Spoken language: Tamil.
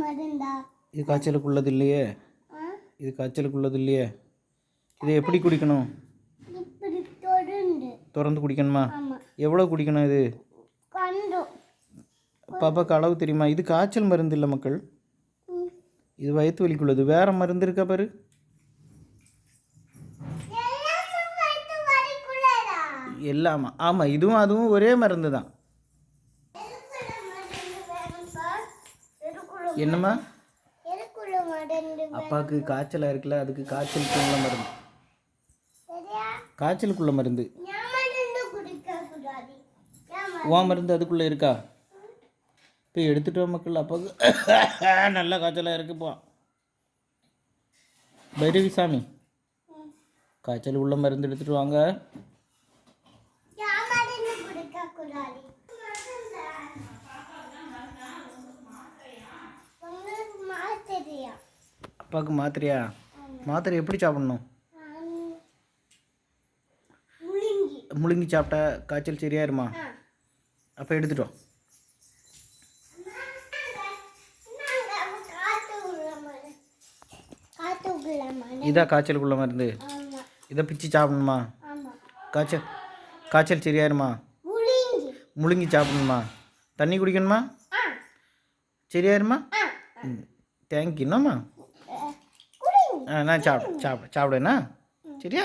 மருந்தா? இது காய்ச்சலுக்குள்ளது இல்லையே. இது காய்ச்சலுக்குள்ளது இல்லையே. இதை எப்படி குடிக்கணும்? இப்படி திறந்து குடிக்கணுமா? ஆமா. எவ்வளோ குடிக்கணும் இது? கொஞ்சம். பாப்பாக்கு அளவு தெரியுமா? இது காய்ச்சல் மருந்து இல்லை மக்கள். இது வயிற்று வலிக்குள்ளது. வேறு மருந்து இருக்கா பாரு. எல்லாமா? ஆமாம், இதுவும் அதுவும் ஒரே மருந்து தான். என்னம்மா? அப்பாவுக்கு காய்ச்சலாக இருக்குல்ல, அதுக்கு காய்ச்சலுக்குள்ள மருந்து. காய்ச்சலுக்குள்ள மருந்து. உன் மருந்து அதுக்குள்ளே இருக்கா? இப்போ எடுத்துகிட்டு வா மக்கள். அப்பாவுக்கு நல்ல காய்ச்சலாக இருக்குப்பா. பைரவி சாமி, காய்ச்சல் உள்ள மருந்து எடுத்துகிட்டு வாங்க. அப்பாவுக்கு மாத்திரையா? மாத்திரை எப்படி சாப்பிடணும்? முழுங்கி சாப்பிட்டா காய்ச்சல் சரியாயிருமா? அப்போ எடுத்துட்டோம். இதான் காய்ச்சலுக்குள்ள மருந்து. இதை பிச்சு சாப்பிடணுமா? காய்ச்சல் சரியாயிருமா? முழுங்கி சாப்பிடணுமா? தண்ணி குடிக்கணுமா? சரியாயிருமா? தேங்க்யூ. என்னம்மா? நான் சாப்பிடுவேண்ணா. சரியா?